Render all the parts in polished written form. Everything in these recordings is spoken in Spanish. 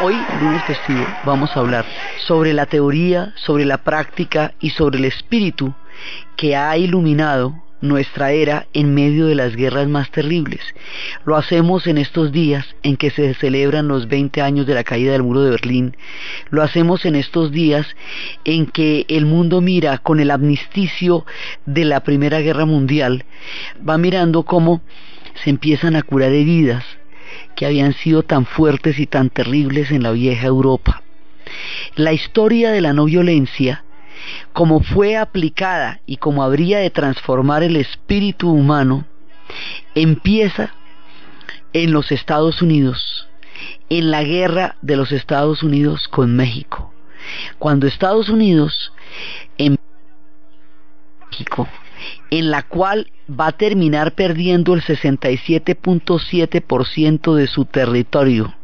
Hoy, lunes festivo, vamos a hablar sobre la teoría, sobre la práctica y sobre el espíritu que ha iluminado nuestra era en medio de las guerras más terribles. Lo hacemos en estos días en que se celebran los 20 años de la caída del muro de Berlín. Lo hacemos en estos días en que el mundo mira con el amnisticio de la Primera Guerra Mundial, va mirando cómo se empiezan a curar heridas que habían sido tan fuertes y tan terribles en la vieja Europa. La historia de la no violencia, como fue aplicada y como habría de transformar el espíritu humano, empieza en los Estados Unidos, en la guerra de los Estados Unidos con México. Cuando Estados Unidos, en México, en la cual va a terminar perdiendo el 67.7% de su territorio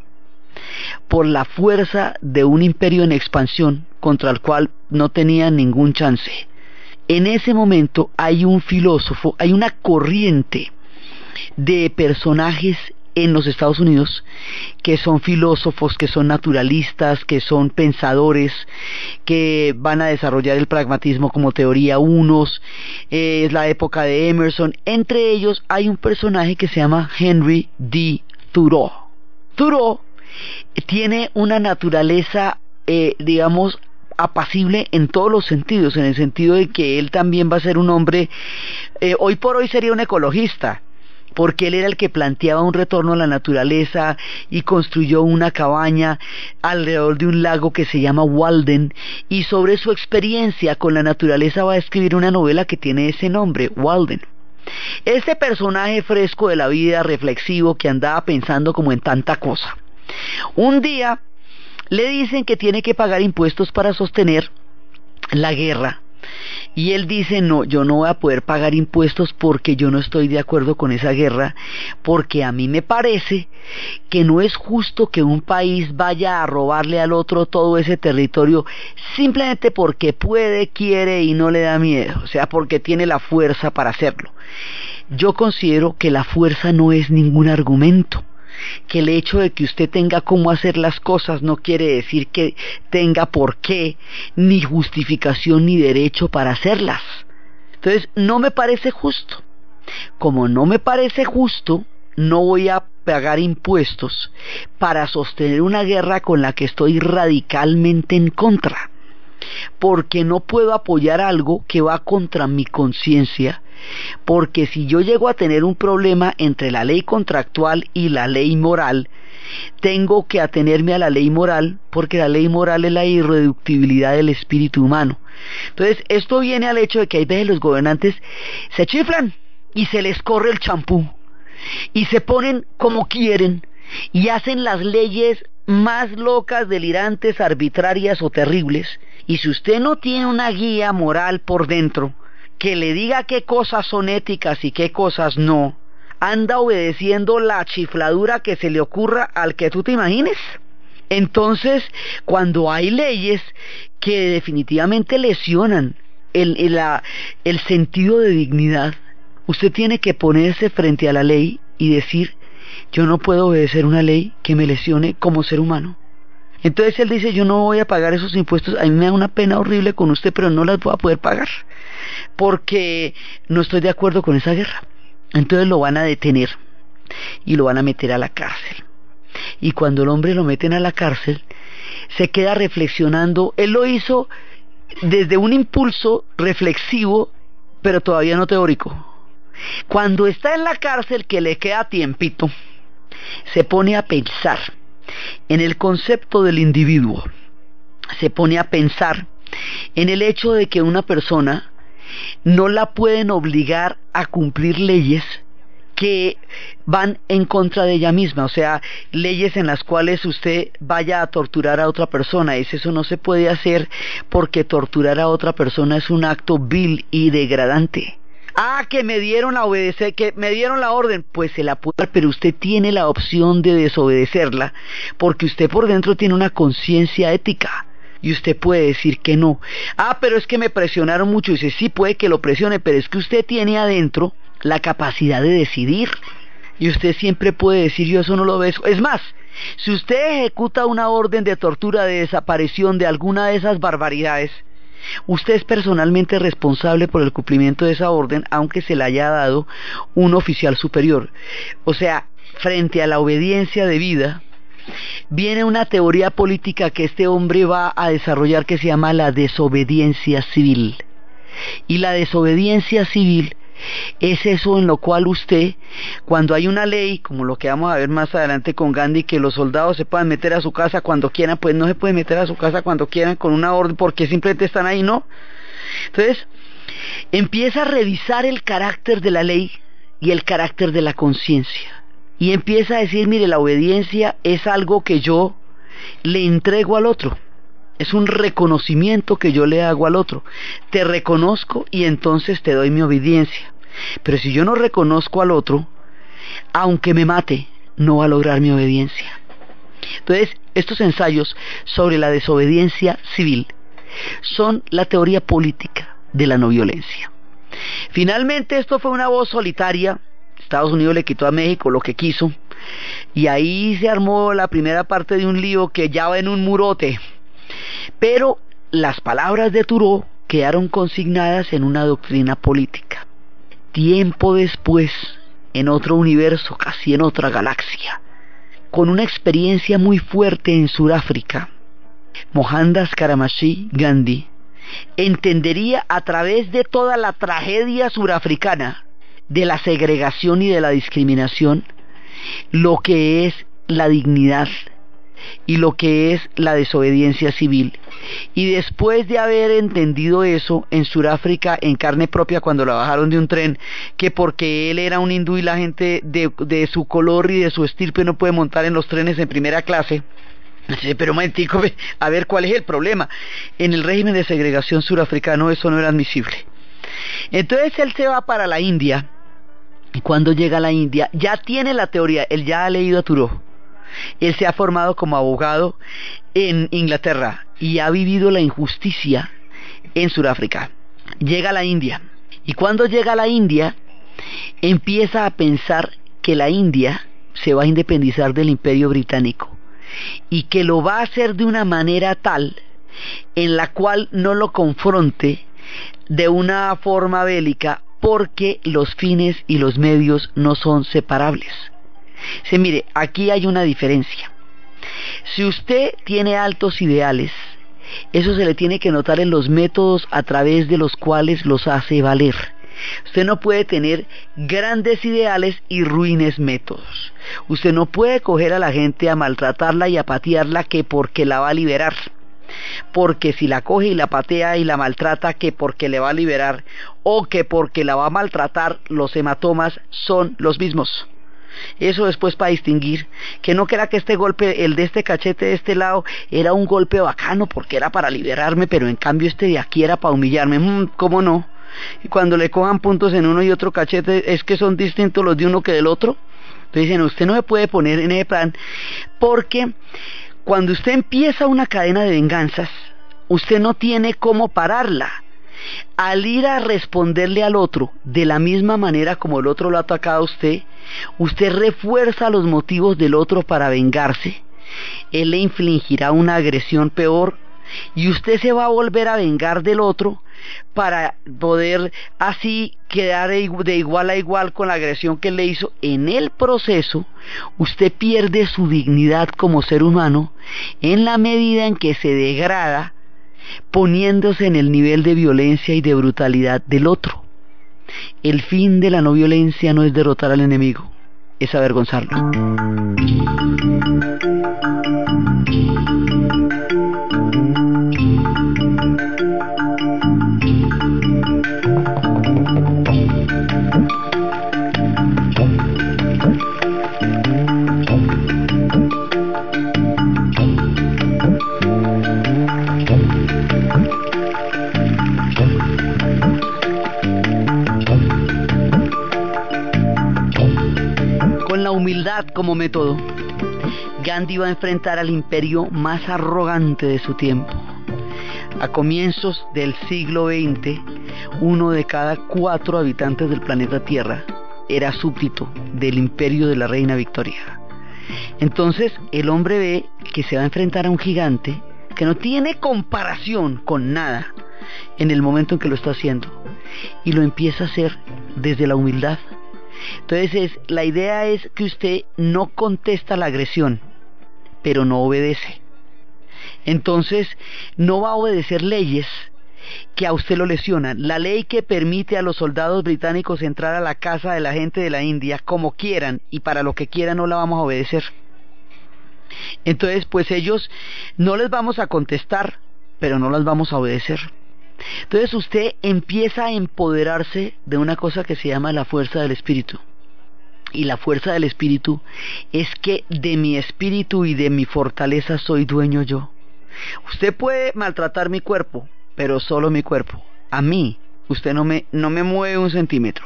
por la fuerza de un imperio en expansión contra el cual no tenía ningún chance. En ese momento hay un filósofo, hay una corriente de personajes en los Estados Unidos que son filósofos, que son naturalistas, que son pensadores, que van a desarrollar el pragmatismo como teoría unos, es la época de Emerson. Entre ellos hay un personaje que se llama Henry D. Thoreau. Thoreau tiene una naturaleza, digamos, apacible en todos los sentidos, en el sentido de que él también va a ser un hombre, hoy por hoy sería un ecologista, porque él era el que planteaba un retorno a la naturaleza y construyó una cabaña alrededor de un lago que se llama Walden, y sobre su experiencia con la naturaleza va a escribir una novela que tiene ese nombre, Walden. Este personaje fresco de la vida, reflexivo, que andaba pensando como en tanta cosa, un día le dicen que tiene que pagar impuestos para sostener la guerra. Y él dice, no, yo no voy a poder pagar impuestos porque yo no estoy de acuerdo con esa guerra, porque a mí me parece que no es justo que un país vaya a robarle al otro todo ese territorio simplemente porque puede, quiere y no le da miedo, o sea, porque tiene la fuerza para hacerlo. Yo considero que la fuerza no es ningún argumento, que el hecho de que usted tenga cómo hacer las cosas no quiere decir que tenga por qué, ni justificación ni derecho para hacerlas. Entonces no me parece justo. Como no me parece justo, no voy a pagar impuestos para sostener una guerra con la que estoy radicalmente en contra, porque no puedo apoyar algo que va contra mi conciencia. Porque si yo llego a tener un problema entre la ley contractual y la ley moral, tengo que atenerme a la ley moral, porque la ley moral es la irreductibilidad del espíritu humano. Entonces esto viene al hecho de que hay veces los gobernantes se chiflan y se les corre el champú y se ponen como quieren y hacen las leyes más locas, delirantes, arbitrarias o terribles. Y si usted no tiene una guía moral por dentro que le diga qué cosas son éticas y qué cosas no, anda obedeciendo la chifladura que se le ocurra al que tú te imagines. Entonces, cuando hay leyes que definitivamente lesionan el sentido de dignidad, usted tiene que ponerse frente a la ley y decir, yo no puedo obedecer una ley que me lesione como ser humano. Entonces él dice, yo no voy a pagar esos impuestos, a mí me da una pena horrible con usted, pero no las voy a poder pagar, porque no estoy de acuerdo con esa guerra. Entonces lo van a detener y lo van a meter a la cárcel. Y cuando el hombre lo meten a la cárcel, se queda reflexionando. Él lo hizo desde un impulso reflexivo, pero todavía no teórico. Cuando está en la cárcel, que le queda tiempito, se pone a pensar en el concepto del individuo, se pone a pensar en el hecho de que una persona no la pueden obligar a cumplir leyes que van en contra de ella misma, o sea, leyes en las cuales usted vaya a torturar a otra persona. Eso no se puede hacer, porque torturar a otra persona es un acto vil y degradante. Que me dieron a obedecer, que me dieron la orden, pues se la puede dar, pero usted tiene la opción de desobedecerla, porque usted por dentro tiene una conciencia ética, y usted puede decir que no. Pero es que me presionaron mucho. Y dice, sí, puede que lo presione, pero es que usted tiene adentro la capacidad de decidir, y usted siempre puede decir, yo eso no lo obedezco. Es más, Si usted ejecuta una orden de tortura, de desaparición, de alguna de esas barbaridades, usted es personalmente responsable por el cumplimiento de esa orden, aunque se la haya dado un oficial superior. O sea, frente a la obediencia debida, viene una teoría política que este hombre va a desarrollar que se llama la desobediencia civil. Y la desobediencia civil es eso en lo cual usted, cuando hay una ley, como lo que vamos a ver más adelante con Gandhi, que los soldados se puedan meter a su casa cuando quieran, pues no se puede meter a su casa cuando quieran con una orden porque simplemente están ahí, ¿no? Entonces, empieza a revisar el carácter de la ley y el carácter de la conciencia. Y empieza a decir, mire, la obediencia es algo que yo le entrego al otro. Es un reconocimiento que yo le hago al otro. Te reconozco y entonces te doy mi obediencia. Pero si yo no reconozco al otro, aunque me mate, no va a lograr mi obediencia. Entonces, estos ensayos sobre la desobediencia civil son la teoría política de la no violencia. Finalmente, esto fue una voz solitaria. Estados Unidos le quitó a México lo que quiso. Y ahí se armó la primera parte de un lío que ya va en un murote. Pero las palabras de Thoreau quedaron consignadas en una doctrina política. Tiempo después, en otro universo, casi en otra galaxia, con una experiencia muy fuerte en Sudáfrica, Mohandas Karamashid Gandhi entendería a través de toda la tragedia surafricana de la segregación y de la discriminación lo que es la dignidad y lo que es la desobediencia civil. Y después de haber entendido eso en Sudáfrica en carne propia, cuando lo bajaron de un tren, que porque él era un hindú y la gente de su color y de su estirpe no puede montar en los trenes en primera clase. Pero un momentico, a ver cuál es el problema. En el régimen de segregación surafricano eso no era admisible. Entonces él se va para la India, y cuando llega a la India ya tiene la teoría, él ya ha leído a Thoreau. Él se ha formado como abogado en Inglaterra y ha vivido la injusticia en Sudáfrica. Llega a la India y cuando llega a la India empieza a pensar que la India se va a independizar del Imperio Británico y que lo va a hacer de una manera tal en la cual no lo confronte de una forma bélica, porque los fines y los medios no son separables. Sí, mire, aquí hay una diferencia. Si usted tiene altos ideales, eso se le tiene que notar en los métodos a través de los cuales los hace valer. Usted no puede tener grandes ideales y ruines métodos. Usted no puede coger a la gente a maltratarla y a patearla que porque la va a liberar. Porque si la coge y la patea y la maltrata que porque le va a liberar, o que porque la va a maltratar, los hematomas son los mismos. Eso después para distinguir que no crea que este golpe, el de este cachete de este lado, era un golpe bacano porque era para liberarme, pero en cambio este de aquí era para humillarme. ¿Cómo no? Y cuando le cojan puntos en uno y otro cachete, es que son distintos los de uno que del otro. Entonces dicen, usted no se puede poner en ese plan, porque cuando usted empieza una cadena de venganzas, usted no tiene cómo pararla. Al ir a responderle al otro de la misma manera como el otro lo ha atacado a usted, usted refuerza los motivos del otro para vengarse. Él le infligirá una agresión peor y usted se va a volver a vengar del otro para poder así quedar de igual a igual con la agresión que él le hizo. En el proceso, usted pierde su dignidad como ser humano en la medida en que se degrada poniéndose en el nivel de violencia y de brutalidad del otro. El fin de la no violencia no es derrotar al enemigo, es avergonzarlo. Humildad como método, Gandhi va a enfrentar al imperio más arrogante de su tiempo. A comienzos del siglo XX, 1 de cada 4 habitantes del planeta Tierra era súbdito del imperio de la reina Victoria. Entonces el hombre ve que se va a enfrentar a un gigante que no tiene comparación con nada en el momento en que lo está haciendo, y lo empieza a hacer desde la humildad. Entonces la idea es que usted no contesta la agresión, pero no obedece. Entonces no va a obedecer leyes que a usted lo lesionan. La ley que permite a los soldados británicos entrar a la casa de la gente de la India como quieran y para lo que quieran, no la vamos a obedecer. Entonces pues ellos no les vamos a contestar, pero no las vamos a obedecer. Entonces usted empieza a empoderarse de una cosa que se llama la fuerza del espíritu. Y la fuerza del espíritu es que de mi espíritu y de mi fortaleza soy dueño yo. Usted puede maltratar mi cuerpo, pero solo mi cuerpo. A mí usted no me mueve un centímetro.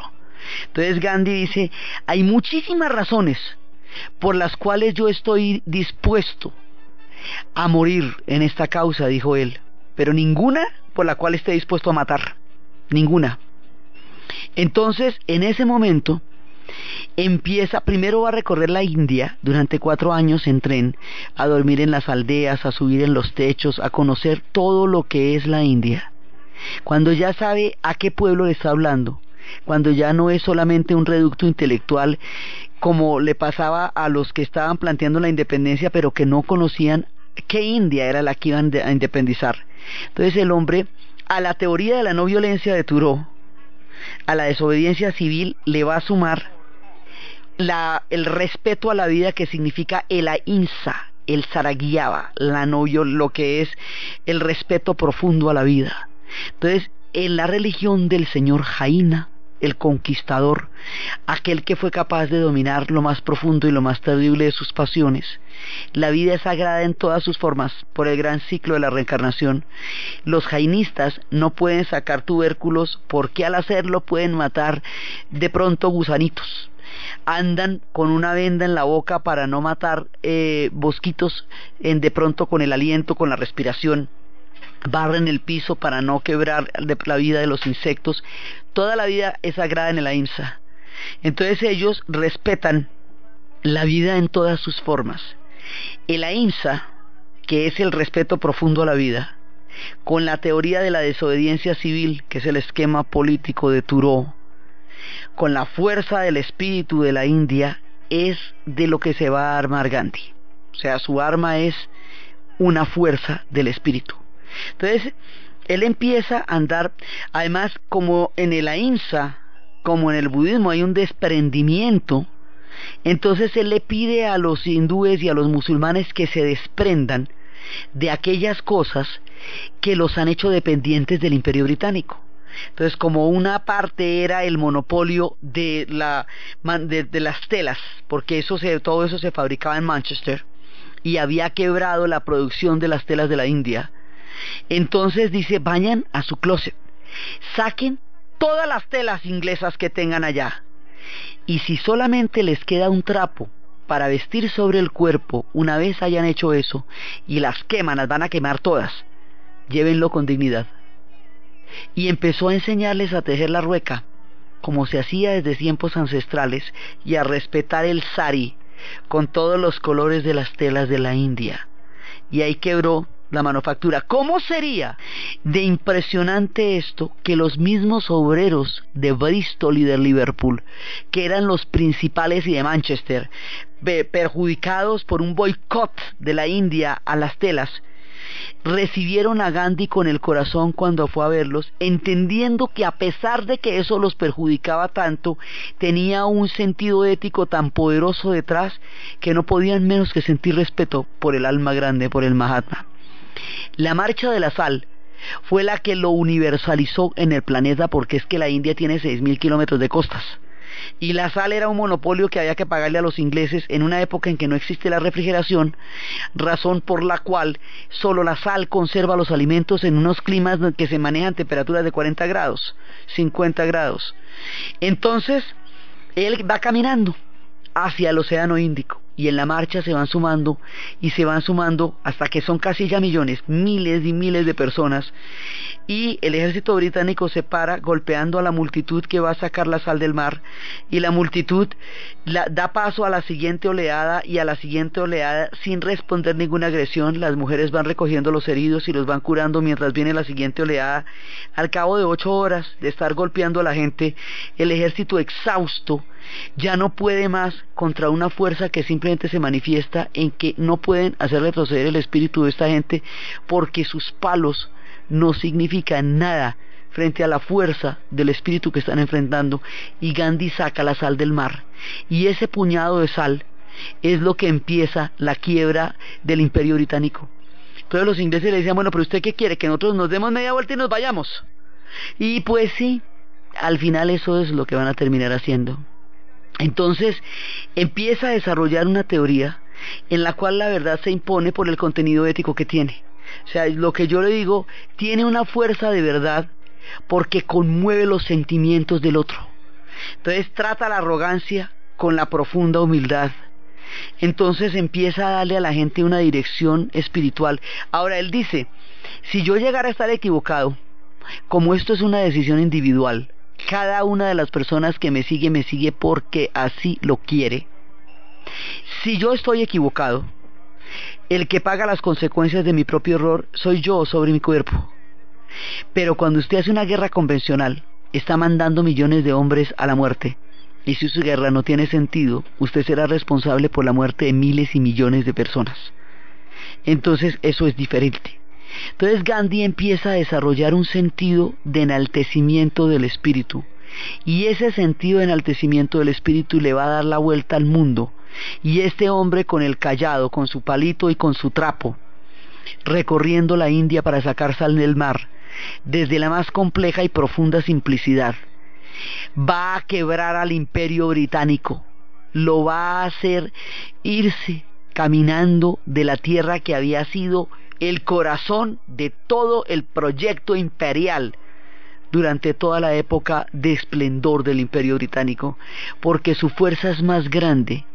Entonces Gandhi dice, hay muchísimas razones por las cuales yo estoy dispuesto a morir en esta causa, dijo él, pero ninguna por la cual esté dispuesto a matar, ninguna. Entonces en ese momento empieza, primero va a recorrer la India durante 4 años en tren, a dormir en las aldeas, a subir en los techos, a conocer todo lo que es la India. Cuando ya sabe a qué pueblo le está hablando, cuando ya no es solamente un reducto intelectual como le pasaba a los que estaban planteando la independencia pero que no conocían qué India era la que iban a independizar. Entonces el hombre, a la teoría de la no violencia de Thoreau, a la desobediencia civil le va a sumar el respeto a la vida, que significa el ahimsa, el saragyava, lo que es el respeto profundo a la vida. Entonces en la religión del señor Jaina, el conquistador, aquel que fue capaz de dominar lo más profundo y lo más terrible de sus pasiones, la vida es sagrada en todas sus formas por el gran ciclo de la reencarnación. Los jainistas no pueden sacar tubérculos porque al hacerlo pueden matar de pronto gusanitos. Andan con una venda en la boca para no matar mosquitos de pronto con el aliento, con la respiración. Barren el piso para no quebrar la vida de los insectos. Toda la vida es sagrada en el ahimsa. Entonces ellos respetan la vida en todas sus formas. El ahimsa, que es el respeto profundo a la vida, con la teoría de la desobediencia civil, que es el esquema político de Thoreau, con la fuerza del espíritu de la India, es de lo que se va a armar Gandhi. O sea, su arma es una fuerza del espíritu. Entonces él empieza a andar, además, como en el ahimsa, como en el budismo hay un desprendimiento, entonces él le pide a los hindúes y a los musulmanes que se desprendan de aquellas cosas que los han hecho dependientes del Imperio Británico. Entonces, como una parte era el monopolio de las telas, porque todo eso se fabricaba en Manchester y había quebrado la producción de las telas de la India. Entonces dice, vayan a su closet, saquen todas las telas inglesas que tengan allá, y si solamente les queda un trapo para vestir sobre el cuerpo, una vez hayan hecho eso y las queman, las van a quemar todas, llévenlo con dignidad. Y empezó a enseñarles a tejer la rueca como se hacía desde tiempos ancestrales, y a respetar el sari con todos los colores de las telas de la India, y ahí quebró la manufactura. ¿Cómo sería de impresionante esto que los mismos obreros de Bristol y de Liverpool, que eran los principales, y de Manchester, perjudicados por un boicot de la India a las telas, recibieron a Gandhi con el corazón cuando fue a verlos, entendiendo que a pesar de que eso los perjudicaba tanto, tenía un sentido ético tan poderoso detrás que no podían menos que sentir respeto por el alma grande, por el Mahatma. La marcha de la sal fue la que lo universalizó en el planeta, porque es que la India tiene 6.000 kilómetros de costas, y la sal era un monopolio que había que pagarle a los ingleses en una época en que no existe la refrigeración, razón por la cual solo la sal conserva los alimentos en unos climas que se manejan temperaturas de 40 grados, 50 grados. Entonces él va caminando hacia el océano Índico, y en la marcha se van sumando y se van sumando hasta que son casi ya millones, miles y miles de personas y el ejército británico se para golpeando a la multitud que va a sacar la sal del mar, y la multitud da paso a la siguiente oleada y a la siguiente oleada sin responder ninguna agresión. Las mujeres van recogiendo los heridos y los van curando mientras viene la siguiente oleada. Al cabo de 8 horas de estar golpeando a la gente, el ejército exhausto ya no puede más contra una fuerza que simplemente se manifiesta en que no pueden hacer retroceder el espíritu de esta gente, porque sus palos no significan nada frente a la fuerza del espíritu que están enfrentando. Y Gandhi saca la sal del mar, y ese puñado de sal es lo que empieza la quiebra del Imperio Británico. Entonces los ingleses le decían: bueno, pero ¿usted qué quiere? ¿Que nosotros nos demos media vuelta y nos vayamos? Y pues sí, al final eso es lo que van a terminar haciendo. Entonces empieza a desarrollar una teoría en la cual la verdad se impone por el contenido ético que tiene. O sea, lo que yo le digo tiene una fuerza de verdad porque conmueve los sentimientos del otro. Entonces trata la arrogancia con la profunda humildad. Entonces empieza a darle a la gente una dirección espiritual. Ahora él dice: si yo llegara a estar equivocado, como esto es una decisión individual, cada una de las personas que me sigue porque así lo quiere. Si yo estoy equivocado, el que paga las consecuencias de mi propio error soy yo sobre mi cuerpo. Pero cuando usted hace una guerra convencional, está mandando millones de hombres a la muerte, y si su guerra no tiene sentido, usted será responsable por la muerte de miles y millones de personas. Entonces eso es diferente. Entonces Gandhi empieza a desarrollar un sentido de enaltecimiento del espíritu, y ese sentido de enaltecimiento del espíritu le va a dar la vuelta al mundo. Y este hombre, con el cayado, con su palito y con su trapo, recorriendo la India para sacar sal del mar, desde la más compleja y profunda simplicidad, va a quebrar al Imperio Británico, lo va a hacer irse caminando de la tierra que había sido el corazón de todo el proyecto imperial durante toda la época de esplendor del Imperio Británico, porque su fuerza es más grande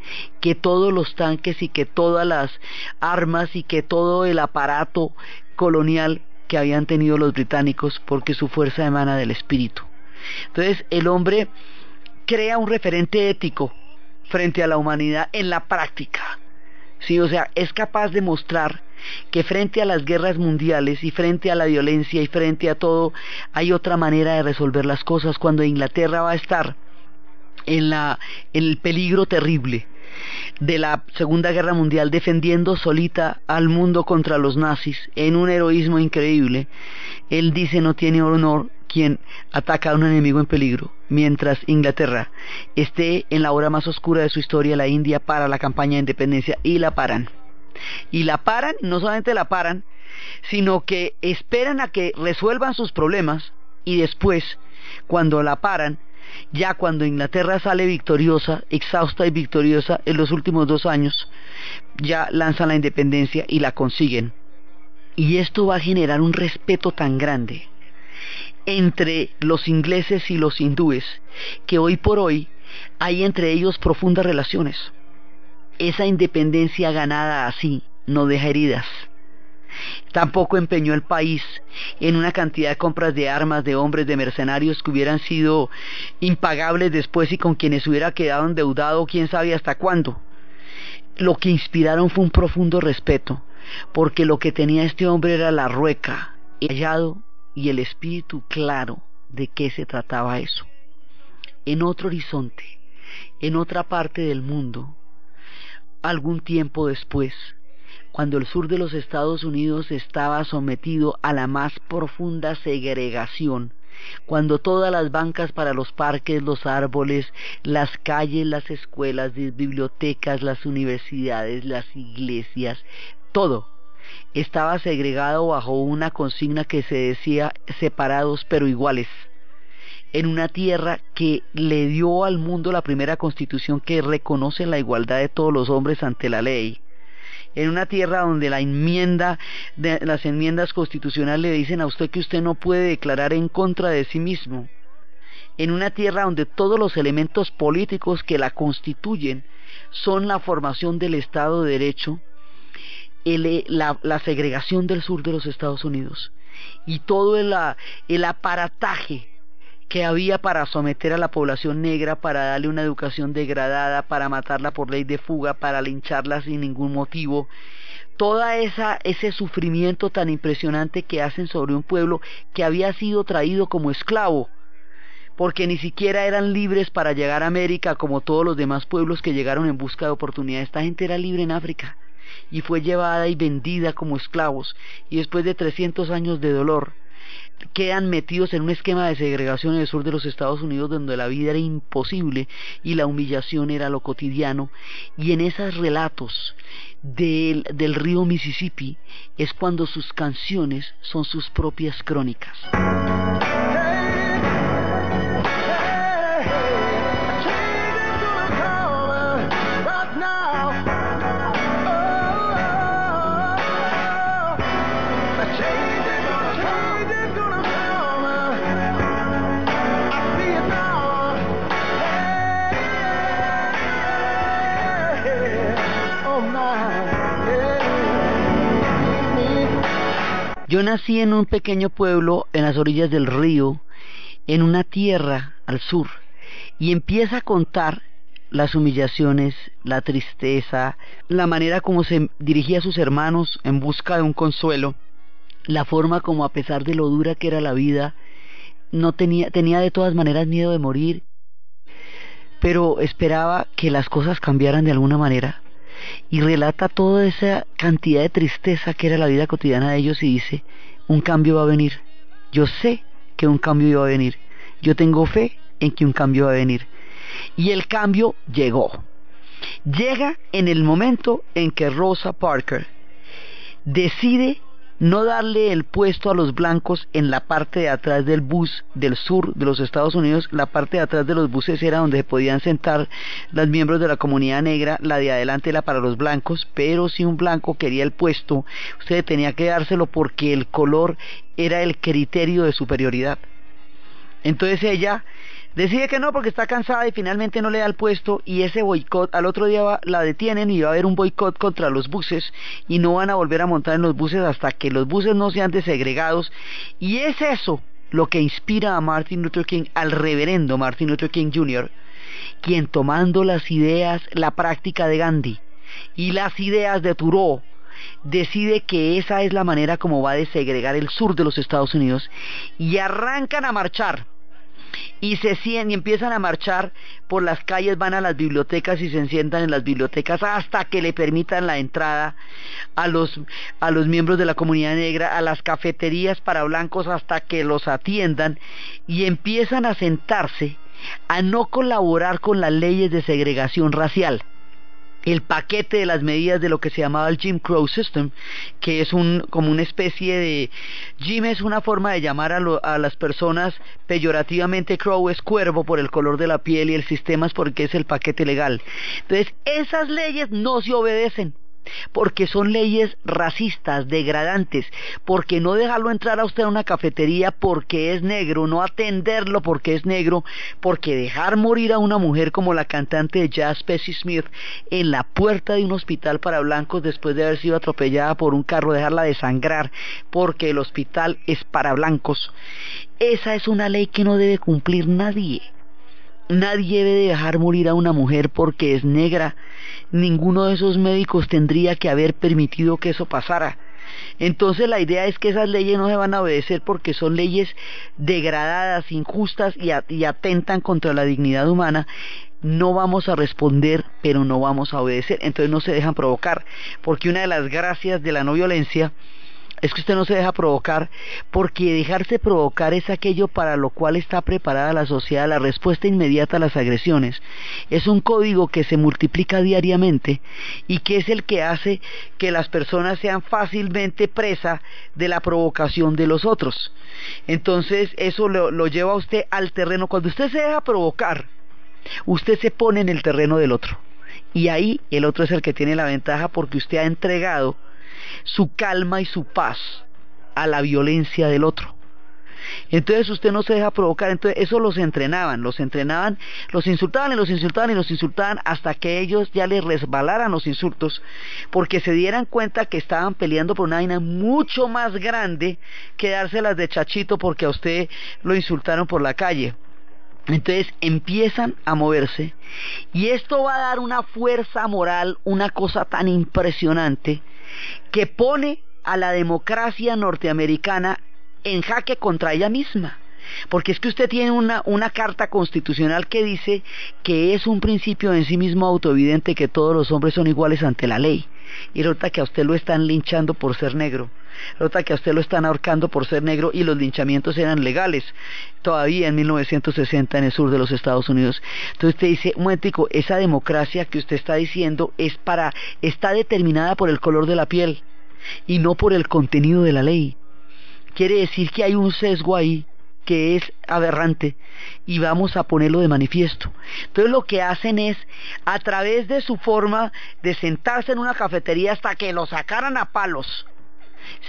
que todos los tanques y que todas las armas y que todo el aparato colonial que habían tenido los británicos, porque su fuerza emana del espíritu. Entonces el hombre crea un referente ético frente a la humanidad en la práctica, ¿sí? O sea, es capaz de mostrar que frente a las guerras mundiales y frente a la violencia y frente a todo, hay otra manera de resolver las cosas. Cuando Inglaterra va a estar en el peligro terrible de la Segunda Guerra Mundial, defendiendo solita al mundo contra los nazis en un heroísmo increíble, él dice: no tiene honor quien ataca a un enemigo en peligro. Mientras Inglaterra esté en la hora más oscura de su historia, la India para la campaña de independencia, y la paran. Y la paran, no solamente la paran, sino que esperan a que resuelvan sus problemas, y después, cuando la paran, ya cuando Inglaterra sale victoriosa, exhausta y victoriosa en los últimos 2 años, ya lanzan la independencia y la consiguen. Y esto va a generar un respeto tan grande entre los ingleses y los hindúes, que hoy por hoy hay entre ellos profundas relaciones. Esa independencia ganada así no deja heridas. Tampoco empeñó el país en una cantidad de compras de armas, de hombres, de mercenarios que hubieran sido impagables después, y con quienes hubiera quedado endeudado quién sabe hasta cuándo. Lo que inspiraron fue un profundo respeto, porque lo que tenía este hombre era la rueca, el callado y el espíritu claro de qué se trataba eso. En otro horizonte, en otra parte del mundo, algún tiempo después, cuando el sur de los Estados Unidos estaba sometido a la más profunda segregación, cuando todas las bancas para los parques, los árboles, las calles, las escuelas, las bibliotecas, las universidades, las iglesias, todo estaba segregado bajo una consigna que se decía: separados pero iguales, en una tierra que le dio al mundo la primera constitución que reconoce la igualdad de todos los hombres ante la ley, en una tierra donde las enmiendas constitucionales le dicen a usted que usted no puede declarar en contra de sí mismo, en una tierra donde todos los elementos políticos que la constituyen son la formación del Estado de Derecho. la segregación del sur de los Estados Unidos y todo el aparataje que había para someter a la población negra, para darle una educación degradada, para matarla por ley de fuga, para lincharla sin ningún motivo, ese sufrimiento tan impresionante que hacen sobre un pueblo que había sido traído como esclavo, porque ni siquiera eran libres para llegar a América como todos los demás pueblos que llegaron en busca de oportunidades. Esta gente era libre en África y fue llevada y vendida como esclavos, y después de 300 años de dolor quedan metidos en un esquema de segregación en el sur de los Estados Unidos, donde la vida era imposible y la humillación era lo cotidiano. Y en esos relatos del río Mississippi es cuando sus canciones son sus propias crónicas. Yo nací en un pequeño pueblo en las orillas del río, en una tierra al sur, y empieza a contar las humillaciones, la tristeza, la manera como se dirigía a sus hermanos en busca de un consuelo, la forma como, a pesar de lo dura que era la vida, no tenía de todas maneras miedo de morir, pero esperaba que las cosas cambiaran de alguna manera. Y relata toda esa cantidad de tristeza que era la vida cotidiana de ellos, y dice: un cambio va a venir, yo sé que un cambio iba a venir, yo tengo fe en que un cambio va a venir. Y el cambio llega en el momento en que Rosa Parks decide no darle el puesto a los blancos en la parte de atrás del bus del sur de los Estados Unidos. La parte de atrás de los buses era donde se podían sentar los miembros de la comunidad negra, la de adelante era para los blancos, pero si un blanco quería el puesto, usted tenía que dárselo porque el color era el criterio de superioridad. Entonces ella decide que no, porque está cansada, y finalmente no le da el puesto, y ese boicot, al otro día la detienen y va a haber un boicot contra los buses, y no van a volver a montar en los buses hasta que los buses no sean desegregados. Y es eso lo que inspira a Martin Luther King, al reverendo Martin Luther King Jr., quien, tomando las ideas, la práctica de Gandhi y las ideas de Thoreau, decide que esa es la manera como va a desegregar el sur de los Estados Unidos, y arrancan a marchar. Y empiezan a marchar por las calles, van a las bibliotecas y se sientan en las bibliotecas hasta que le permitan la entrada a los miembros de la comunidad negra, a las cafeterías para blancos hasta que los atiendan, y empiezan a sentarse a no colaborar con las leyes de segregación racial. El paquete de las medidas de lo que se llamaba el Jim Crow System, que es como una especie de... Jim es una forma de llamar a las personas peyorativamente. Crow es cuervo por el color de la piel, y el sistema es porque es el paquete legal. Entonces esas leyes no se obedecen, porque son leyes racistas, degradantes, porque no dejarlo entrar a usted a una cafetería porque es negro, no atenderlo porque es negro, porque dejar morir a una mujer como la cantante de jazz Bessie Smith en la puerta de un hospital para blancos después de haber sido atropellada por un carro, dejarla desangrar porque el hospital es para blancos. Esa es una ley que no debe cumplir nadie. Nadie debe dejar morir a una mujer porque es negra. Ninguno de esos médicos tendría que haber permitido que eso pasara. Entonces la idea es que esas leyes no se van a obedecer porque son leyes degradadas, injustas y atentan contra la dignidad humana. No vamos a responder, pero no vamos a obedecer. Entonces no se dejan provocar, porque una de las gracias de la no violencia es que usted no se deja provocar, porque dejarse provocar es aquello para lo cual está preparada la sociedad. La respuesta inmediata a las agresiones es un código que se multiplica diariamente y que es el que hace que las personas sean fácilmente presa de la provocación de los otros. Entonces eso lo lleva a usted al terreno. Cuando usted se deja provocar, usted se pone en el terreno del otro, y ahí el otro es el que tiene la ventaja, porque usted ha entregado su calma y su paz a la violencia del otro. Entonces usted no se deja provocar. Entonces eso los insultaban y los insultaban y los insultaban hasta que ellos ya les resbalaran los insultos, porque se dieran cuenta que estaban peleando por una vaina mucho más grande que dárselas de chachito porque a usted lo insultaron por la calle. Entonces empiezan a moverse y esto va a dar una fuerza moral, una cosa tan impresionante que pone a la democracia norteamericana en jaque contra ella misma. Porque es que usted tiene una carta constitucional que dice que es un principio en sí mismo autoevidente que todos los hombres son iguales ante la ley. Y resulta que a usted lo están linchando por ser negro. Resulta que a usted lo están ahorcando por ser negro y los linchamientos eran legales todavía en 1960 en el sur de los Estados Unidos. Entonces usted dice, un momentico, esa democracia que usted está diciendo está determinada por el color de la piel y no por el contenido de la ley. Quiere decir que hay un sesgo ahí que es aberrante y vamos a ponerlo de manifiesto. Entonces lo que hacen es, a través de su forma de sentarse en una cafetería hasta que lo sacaran a palos,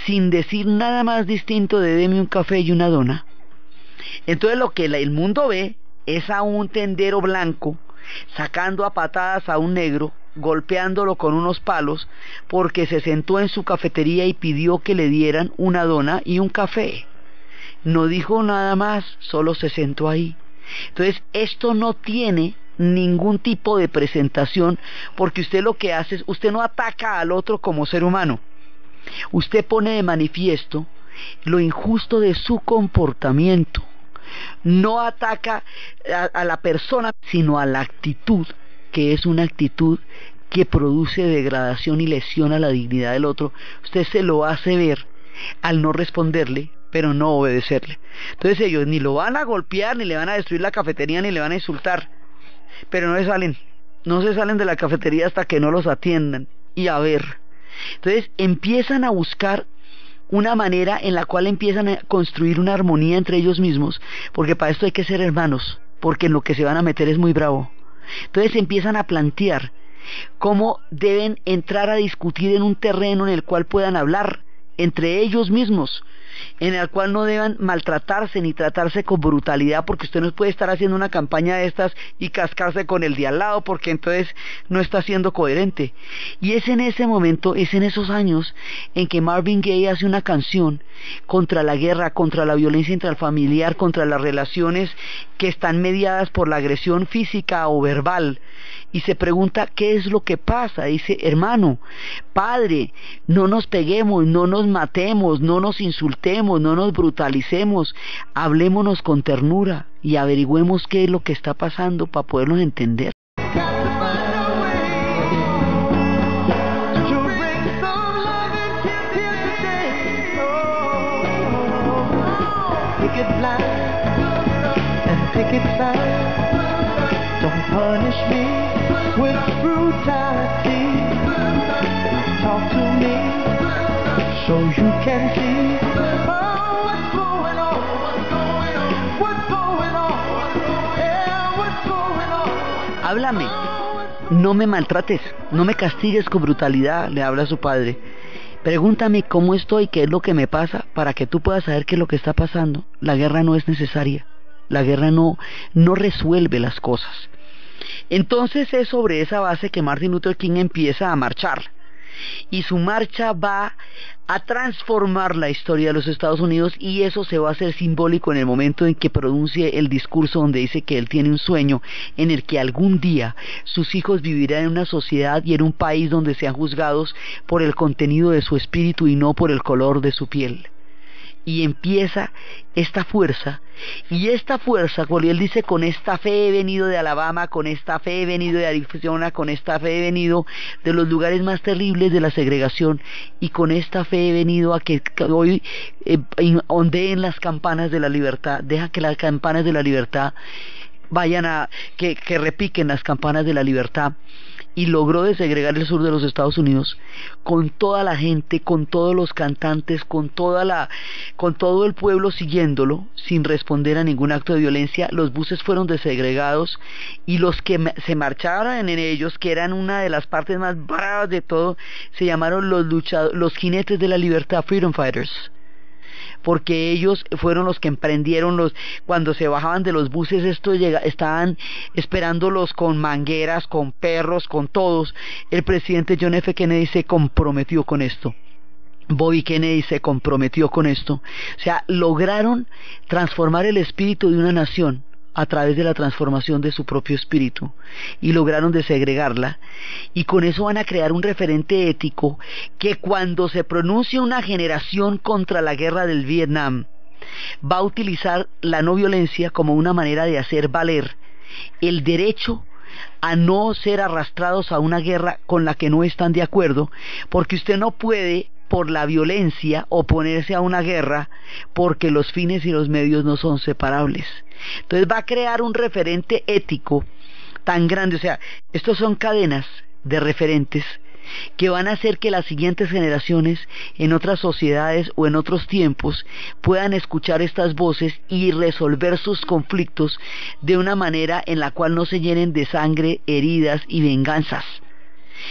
sin decir nada más distinto de deme un café y una dona. Entonces lo que el mundo ve es a un tendero blanco sacando a patadas a un negro, golpeándolo con unos palos porque se sentó en su cafetería y pidió que le dieran una dona y un café. No dijo nada más, solo se sentó ahí. Entonces esto no tiene ningún tipo de presentación, porque usted lo que hace es, usted no ataca al otro como ser humano, usted pone de manifiesto lo injusto de su comportamiento. No ataca a la persona, sino a la actitud, que es una actitud que produce degradación y lesión a la dignidad del otro. Usted se lo hace ver al no responderle, pero no obedecerle. Entonces ellos ni lo van a golpear, ni le van a destruir la cafetería, ni le van a insultar, pero no se salen de la cafetería hasta que no los atiendan. Y a ver, entonces empiezan a buscar una manera en la cual empiezan a construir una armonía entre ellos mismos, porque para esto hay que ser hermanos, porque en lo que se van a meter es muy bravo. Entonces empiezan a plantear cómo deben entrar a discutir en un terreno en el cual puedan hablar entre ellos mismos, en el cual no deban maltratarse ni tratarse con brutalidad, porque usted no puede estar haciendo una campaña de estas y cascarse con el de al lado, porque entonces no está siendo coherente. Y es en ese momento, es en esos años en que Marvin Gaye hace una canción contra la guerra, contra la violencia intrafamiliar, contra las relaciones que están mediadas por la agresión física o verbal, y se pregunta qué es lo que pasa. Dice, hermano, padre, no nos peguemos, no nos matemos, no nos insultemos, no nos brutalicemos, hablémonos con ternura y averigüemos qué es lo que está pasando para podernos entender. Don't punish me with brutality. Talk to me so you can see what's going on. What's going on? Yeah, what's going on? Háblame, no me maltrates, no me castigues con brutalidad, le habla a su padre. Pregúntame cómo estoy, qué es lo que me pasa, para que tú puedas saber qué es lo que está pasando. La guerra no es necesaria. La guerra no resuelve las cosas. Entonces es sobre esa base que Martin Luther King empieza a marchar. Y su marcha va a transformar la historia de los Estados Unidos, y eso se va a hacer simbólico en el momento en que pronuncie el discurso donde dice que él tiene un sueño en el que algún día sus hijos vivirán en una sociedad y en un país donde sean juzgados por el contenido de su espíritu y no por el color de su piel. Y empieza esta fuerza, cuando él dice, con esta fe he venido de Alabama, con esta fe he venido de Arizona, con esta fe he venido de los lugares más terribles de la segregación, y con esta fe he venido a que hoy ondeen las campanas de la libertad. Deja que las campanas de la libertad vayan a, que repiquen las campanas de la libertad. Y logró desegregar el sur de los Estados Unidos con toda la gente, con todos los cantantes, con todo el pueblo siguiéndolo, sin responder a ningún acto de violencia. Los buses fueron desegregados y los que se marcharon en ellos, que eran una de las partes más bravas de todo, se llamaron los jinetes de la libertad, Freedom Fighters, porque ellos fueron los que emprendieron cuando se bajaban de los buses, estaban esperándolos con mangueras, con perros, con todos. El presidente John F. Kennedy se comprometió con esto. Bobby Kennedy se comprometió con esto. O sea, lograron transformar el espíritu de una nación a través de la transformación de su propio espíritu, y lograron desegregarla, y con eso van a crear un referente ético que cuando se pronuncie una generación contra la guerra del Vietnam, va a utilizar la no violencia como una manera de hacer valer el derecho a no ser arrastrados a una guerra con la que no están de acuerdo, porque usted no puede por la violencia oponerse a una guerra, porque los fines y los medios no son separables. Entonces va a crear un referente ético tan grande. O sea, estos son cadenas de referentes que van a hacer que las siguientes generaciones en otras sociedades o en otros tiempos puedan escuchar estas voces y resolver sus conflictos de una manera en la cual no se llenen de sangre, heridas y venganzas.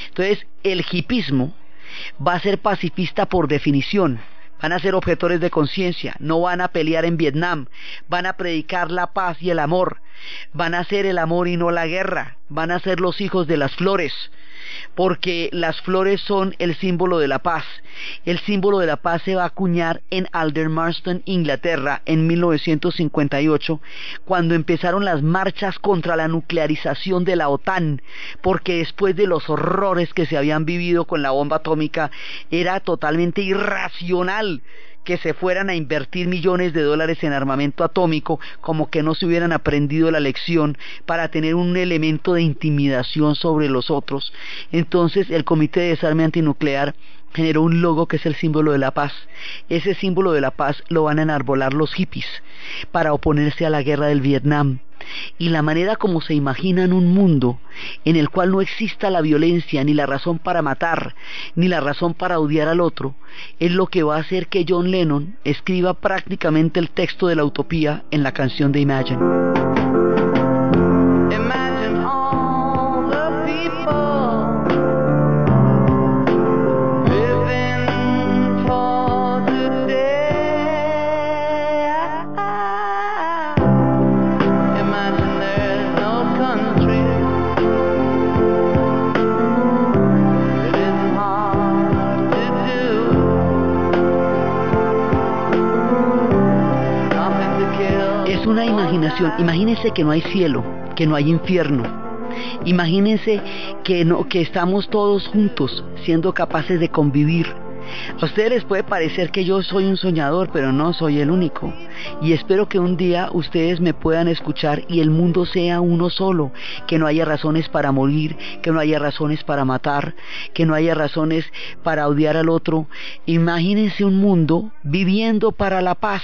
Entonces el hipismo va a ser pacifista por definición. Van a ser objetores de conciencia, no van a pelear en Vietnam, van a predicar la paz y el amor, van a hacer el amor y no la guerra, van a ser los hijos de las flores, porque las flores son el símbolo de la paz. El símbolo de la paz se va a acuñar en Aldermaston, Inglaterra, en 1958, cuando empezaron las marchas contra la nuclearización de la OTAN, porque después de los horrores que se habían vivido con la bomba atómica, era totalmente irracional que se fueran a invertir millones de dólares en armamento atómico, como que no se hubieran aprendido la lección para tener un elemento de intimidación sobre los otros. Entonces el Comité de Desarme Antinuclear generó un logo que es el símbolo de la paz. Ese símbolo de la paz lo van a enarbolar los hippies para oponerse a la guerra del Vietnam. Y la manera como se imaginan un mundo en el cual no exista la violencia, ni la razón para matar, ni la razón para odiar al otro, es lo que va a hacer que John Lennon escriba prácticamente el texto de la utopía en la canción de Imagine. Imagine all the people living for today. Imagine there's no country. It isn't hard to do. Nothing to kill. Es una imaginación. Imagínense que no hay cielo, que no hay infierno. Imagínense que estamos todos juntos, siendo capaces de convivir. A ustedes les puede parecer que yo soy un soñador, pero no soy el único. Y espero que un día ustedes me puedan escuchar y el mundo sea uno solo, que no haya razones para morir, que no haya razones para matar, que no haya razones para odiar al otro. Imagínense un mundo viviendo para la paz.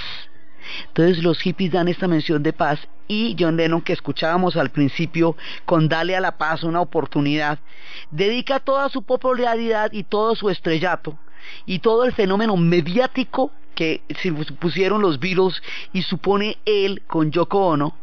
Entonces los hippies dan esta mención de paz, y John Lennon, que escuchábamos al principio con Dale a la Paz una oportunidad, dedica toda su popularidad y todo su estrellato y todo el fenómeno mediático que se pusieron los Beatles y supone él con Yoko Ono,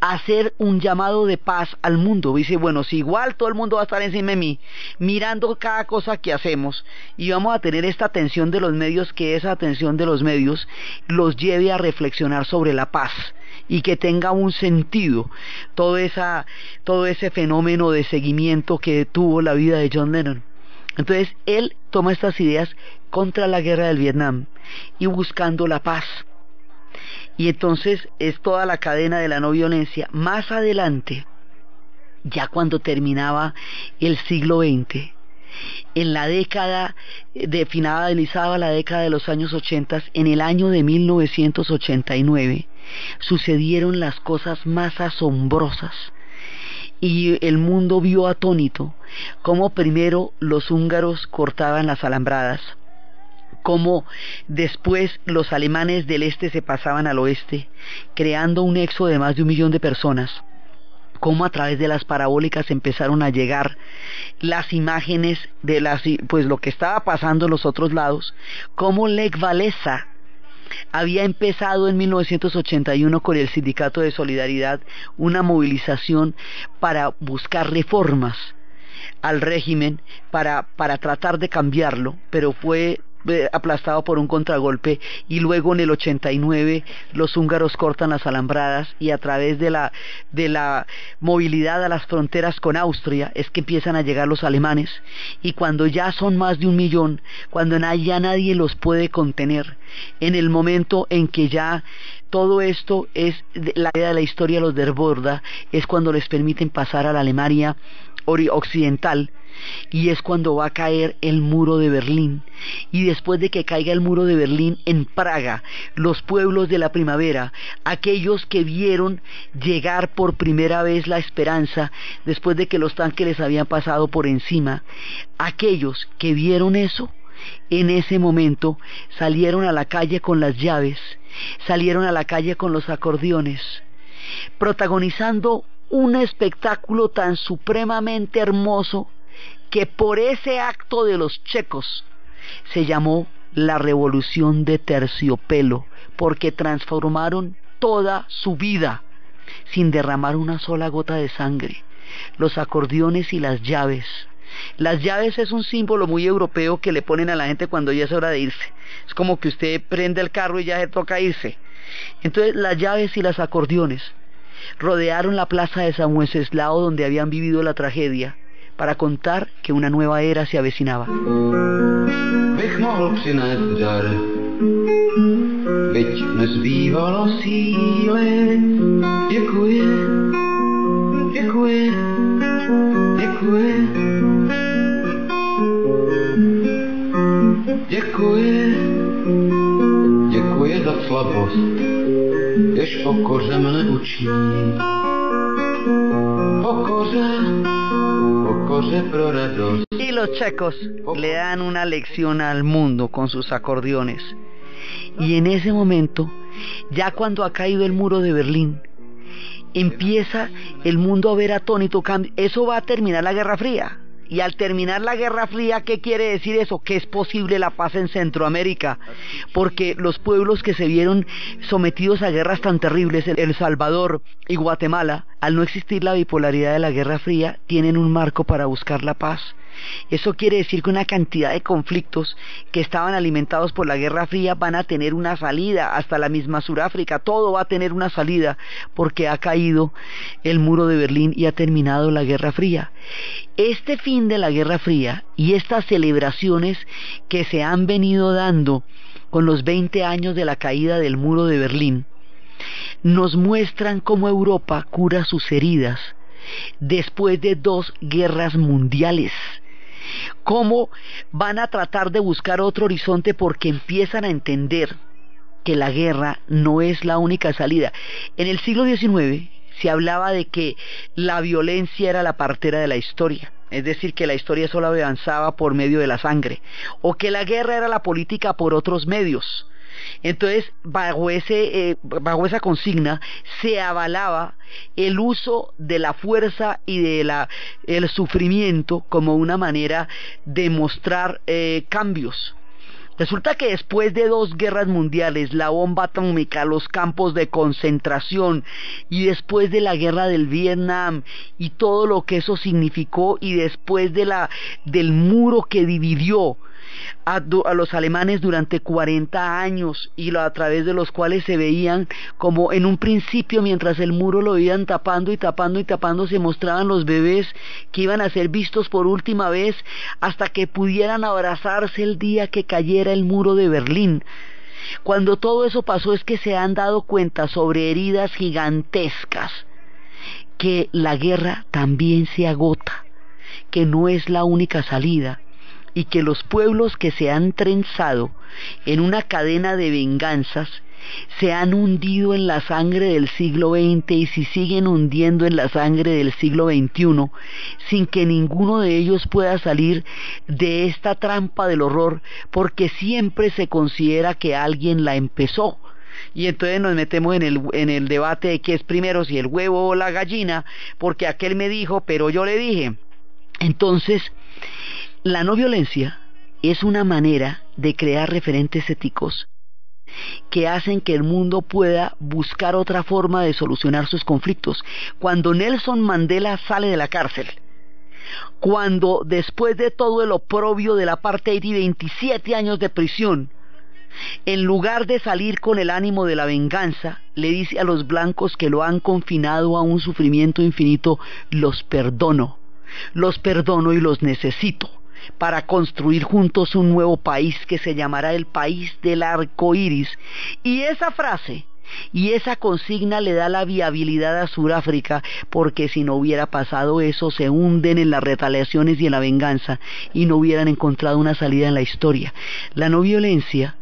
hacer un llamado de paz al mundo. Dice, bueno, si igual todo el mundo va a estar encima de mí, mirando cada cosa que hacemos, y vamos a tener esta atención de los medios, que esa atención de los medios los lleve a reflexionar sobre la paz, y que tenga un sentido todo ese fenómeno de seguimiento que tuvo la vida de John Lennon. Entonces él toma estas ideas contra la guerra del Vietnam y buscando la paz. Y entonces es toda la cadena de la no violencia. Más adelante, ya cuando terminaba el siglo XX, en la década finalizaba la década de los años 80, en el año de 1989, sucedieron las cosas más asombrosas. Y el mundo vio atónito cómo primero los húngaros cortaban las alambradas, cómo después los alemanes del este se pasaban al oeste, creando un éxodo de más de 1 millón de personas, cómo a través de las parabólicas empezaron a llegar las imágenes de lo que estaba pasando en los otros lados, cómo Lech Walesa había empezado en 1981 con el Sindicato de Solidaridad una movilización para buscar reformas al régimen, para tratar de cambiarlo, pero fue aplastado por un contragolpe, y luego en el 89 los húngaros cortan las alambradas, y a través de la movilidad a las fronteras con Austria es que empiezan a llegar los alemanes, y cuando ya son más de 1 millón, cuando ya nadie los puede contener, en el momento en que ya todo esto es la idea de la historia los desborda, es cuando les permiten pasar a la Alemania occidental, y es cuando va a caer el muro de Berlín. Y después de que caiga el muro de Berlín, en Praga, los pueblos de la primavera, aquellos que vieron llegar por primera vez la esperanza después de que los tanques les habían pasado por encima, aquellos que vieron eso, en ese momento salieron a la calle con las llaves, salieron a la calle con los acordeones, protagonizando un espectáculo tan supremamente hermoso que por ese acto de los checos se llamó la Revolución de Terciopelo, porque transformaron toda su vida sin derramar una sola gota de sangre. Los acordeones y las llaves. Las llaves es un símbolo muy europeo que le ponen a la gente cuando ya es hora de irse. Es como que usted prende el carro y ya se toca irse. Entonces las llaves y los acordeones rodearon la plaza de San Wenceslao, donde habían vivido la tragedia, para contar que una nueva era se avecinaba. Bych mohl přinést dar, byť nezbývalo síly. Děkuji, děkuji, děkuji. Děkuji, děkuji za slabost, jež pokoře mne učí. Pokoře pro radost. Y los checos le dan una lección al mundo con sus acordeones. Y en ese momento, ya cuando ha caído el muro de Berlín, empieza el mundo a ver atónito. Eso va a terminar la Guerra Fría. Y al terminar la Guerra Fría, ¿qué quiere decir eso? Que es posible la paz en Centroamérica, porque los pueblos que se vieron sometidos a guerras tan terribles, El Salvador y Guatemala, al no existir la bipolaridad de la Guerra Fría, tienen un marco para buscar la paz. Eso quiere decir que una cantidad de conflictos que estaban alimentados por la Guerra Fría van a tener una salida, hasta la misma Sudáfrica, todo va a tener una salida, porque ha caído el muro de Berlín y ha terminado la Guerra Fría. Este fin de la Guerra Fría y estas celebraciones que se han venido dando con los 20 años de la caída del muro de Berlín, nos muestran cómo Europa cura sus heridas después de 2 guerras mundiales. Cómo van a tratar de buscar otro horizonte, porque empiezan a entender que la guerra no es la única salida. En el siglo XIX se hablaba de que la violencia era la partera de la historia, es decir, que la historia solo avanzaba por medio de la sangre, o que la guerra era la política por otros medios. Entonces, bajo esa consigna se avalaba el uso de la fuerza y de el sufrimiento como una manera de mostrar cambios. Resulta que después de 2 guerras mundiales, la bomba atómica, los campos de concentración, y después de la guerra del Vietnam y todo lo que eso significó, y después del muro que dividió a los alemanes durante 40 años, y a través de los cuales se veían como en un principio, mientras el muro lo iban tapando y tapando y tapando, se mostraban los bebés que iban a ser vistos por última vez hasta que pudieran abrazarse el día que cayera el muro de Berlín. Cuando todo eso pasó, es que se han dado cuenta, sobre heridas gigantescas, que la guerra también se agota, que no es la única salida, y que los pueblos que se han trenzado en una cadena de venganzas se han hundido en la sangre del siglo XX y se siguen hundiendo en la sangre del siglo XXI, sin que ninguno de ellos pueda salir de esta trampa del horror, porque siempre se considera que alguien la empezó. Y entonces nos metemos en el debate de qué es primero, si el huevo o la gallina, porque aquel me dijo, pero yo le dije. Entonces, la no violencia es una manera de crear referentes éticos que hacen que el mundo pueda buscar otra forma de solucionar sus conflictos. Cuando Nelson Mandela sale de la cárcel, cuando después de todo el oprobio del apartheid y 27 años de prisión, en lugar de salir con el ánimo de la venganza, le dice a los blancos que lo han confinado a un sufrimiento infinito: los perdono y los necesito para construir juntos un nuevo país que se llamará el país del arco iris. Y esa frase y esa consigna le da la viabilidad a Sudáfrica, porque si no hubiera pasado eso, se hunden en las retaliaciones y en la venganza y no hubieran encontrado una salida en la historia. La no violencia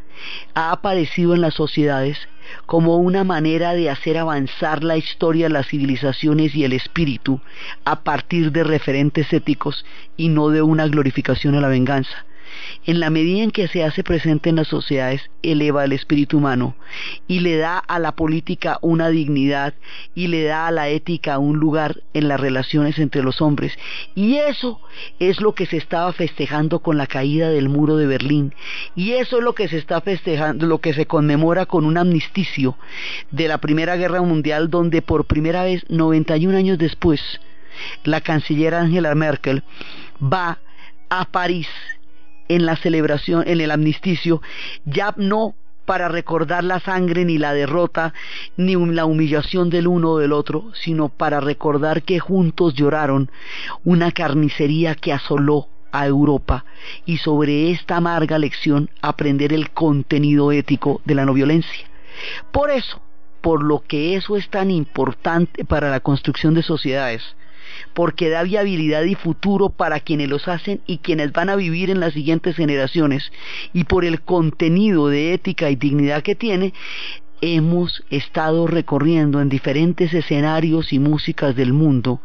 ha aparecido en las sociedades como una manera de hacer avanzar la historia, las civilizaciones y el espíritu a partir de referentes éticos y no de una glorificación a la venganza. En la medida en que se hace presente en las sociedades, eleva el espíritu humano y le da a la política una dignidad y le da a la ética un lugar en las relaciones entre los hombres. Y eso es lo que se estaba festejando con la caída del muro de Berlín, y eso es lo que se está festejando, lo que se conmemora con un amnisticio de la Primera Guerra Mundial, donde por primera vez, 91 años después, la canciller Angela Merkel va a París en la celebración, en el amnisticio, ya no para recordar la sangre ni la derrota ni la humillación del uno o del otro, sino para recordar que juntos lloraron una carnicería que asoló a Europa, y sobre esta amarga lección aprender el contenido ético de la no violencia. Por eso, por lo que eso es tan importante para la construcción de sociedades, porque da viabilidad y futuro para quienes los hacen y quienes van a vivir en las siguientes generaciones, y por el contenido de ética y dignidad que tiene, hemos estado recorriendo en diferentes escenarios y músicas del mundo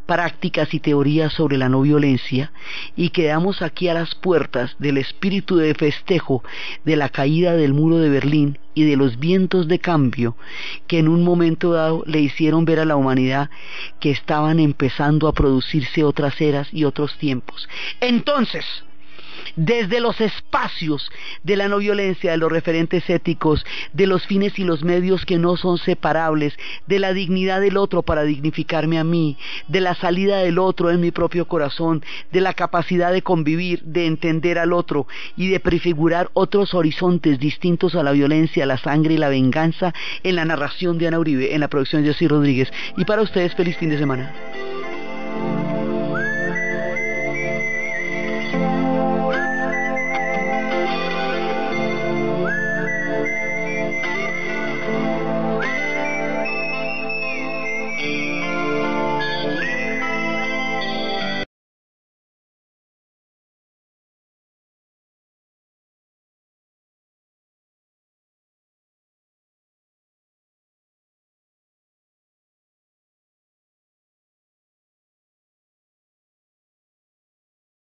prácticas y teorías sobre la no violencia, y quedamos aquí a las puertas del espíritu de festejo de la caída del muro de Berlín y de los vientos de cambio que en un momento dado le hicieron ver a la humanidad que estaban empezando a producirse otras eras y otros tiempos. Entonces, desde los espacios de la no violencia, de los referentes éticos, de los fines y los medios que no son separables, de la dignidad del otro para dignificarme a mí, de la salida del otro en mi propio corazón, de la capacidad de convivir, de entender al otro y de prefigurar otros horizontes distintos a la violencia, la sangre y la venganza, en la narración de Ana Uribe, en la producción de Jessy Rodríguez. Y para ustedes, feliz fin de semana.